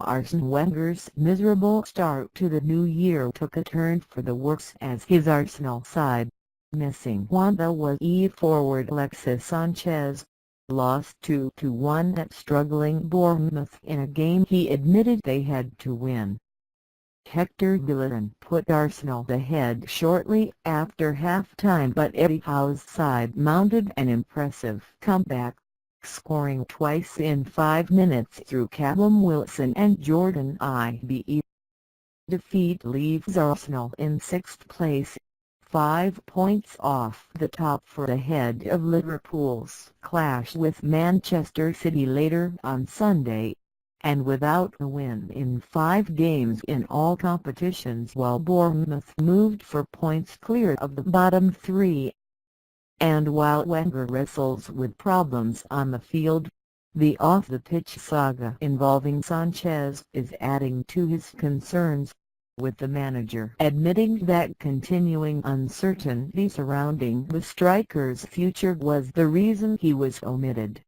Arsene Wenger's miserable start to the new year took a turn for the worse as his Arsenal side, missing wantaway forward Alexis Sanchez, lost 2-1 at struggling Bournemouth in a game he admitted they had to win. Hector Bellerin put Arsenal ahead shortly after half-time, but Eddie Howe's side mounted an impressive comeback, scoring twice in 5 minutes through Callum and Jordon. The defeat leaves Arsenal in 6th place, 5 points off the top for ahead of Liverpool's clash with Manchester City later on Sunday, and without a win in 5 games in all competitions, while Bournemouth moved 4 points clear of the bottom 3. And while Wenger wrestles with problems on the field, the off-the-pitch saga involving Sanchez is adding to his concerns, with the manager admitting that continuing uncertainty surrounding the striker's future was the reason he was omitted.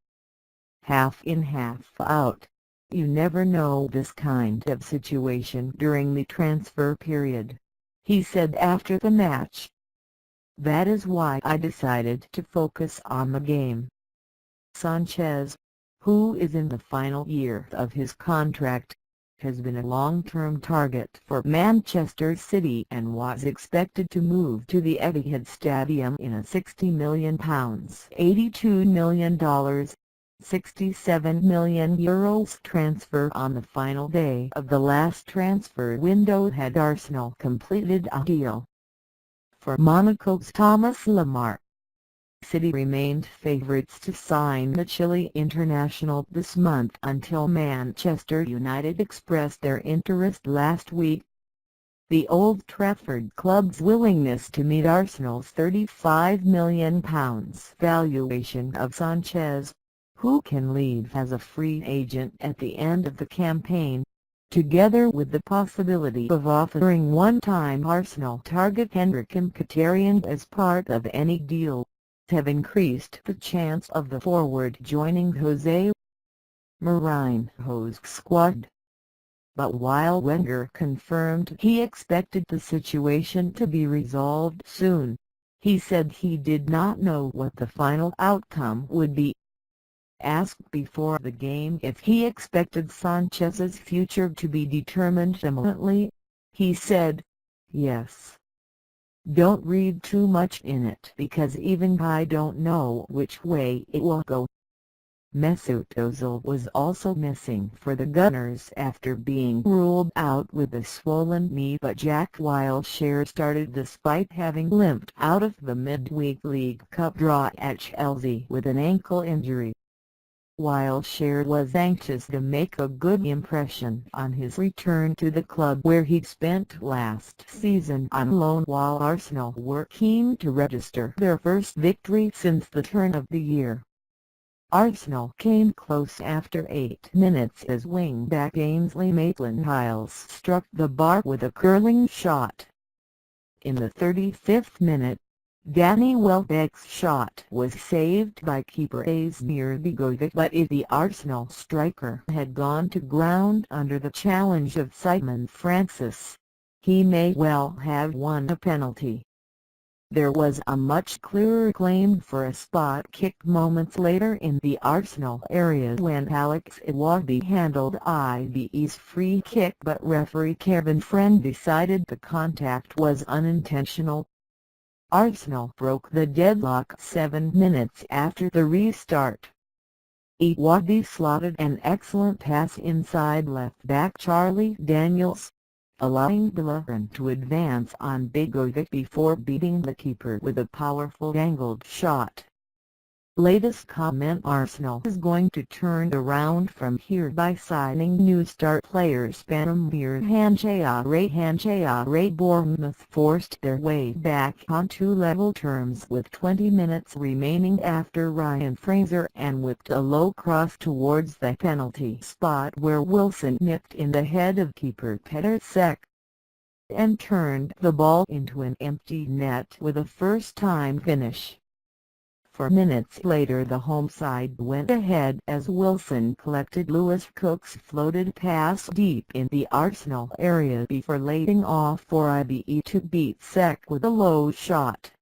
Half in, half out. You never know this kind of situation during the transfer period, he said after the match. That is why I decided to focus on the game. Sanchez, who is in the final year of his contract, has been a long-term target for Manchester City and was expected to move to the Etihad Stadium in a £60 million ($82 million, €67 million) transfer on the final day of the last transfer window had Arsenal completed a deal for Monaco's Thomas Lemar. City remained favourites to sign the Chile international this month until Manchester United expressed their interest last week. The Old Trafford club's willingness to meet Arsenal's £35 million valuation of Sanchez, who can leave as a free agent at the end of the campaign, together with the possibility of offering one-time Arsenal target Henrik Mkhitaryan as part of any deal, have increased the chance of the forward joining Jose Mourinho's squad. But while Wenger confirmed he expected the situation to be resolved soon, he said he did not know what the final outcome would be. Asked before the game if he expected Sanchez's future to be determined imminently, he said, "Yes. Don't read too much in it because even I don't know which way it will go." Mesut Ozil was also missing for the Gunners after being ruled out with a swollen knee, but Jack Wilshere started despite having limped out of the midweek League Cup draw at Chelsea with an ankle injury. Wilshere was anxious to make a good impression on his return to the club where he spent last season on loan, while Arsenal were keen to register their first victory since the turn of the year. Arsenal came close after 8 minutes as wing-back Ainsley Maitland-Niles struck the bar with a curling shot. In the 35th minute, Danny Welbeck's shot was saved by keeper Arsene Wenger, but if the Arsenal striker had gone to ground under the challenge of Simon Francis, he may well have won a penalty. There was a much clearer claim for a spot kick moments later in the Arsenal area when Alex Iwobi handled IBE's free kick, but referee Kevin Friend decided the contact was unintentional. Arsenal broke the deadlock 7 minutes after the restart. Iwobi slotted an excellent pass inside left-back Charlie Daniels, allowing Bellerin to advance on Begovic before beating the keeper with a powerful angled shot. Latest comment: Arsenal is going to turn around from here by signing new star players Spanamir Hanchayare. Bournemouth forced their way back onto level terms with 20 minutes remaining after Ryan Fraser and whipped a low cross towards the penalty spot where Wilson nipped in the head of keeper Petr Cech and turned the ball into an empty net with a first-time finish. 4 minutes later the home side went ahead as Wilson collected Lewis Cook's floated pass deep in the Arsenal area before laying off for IBE to beat Sek with a low shot.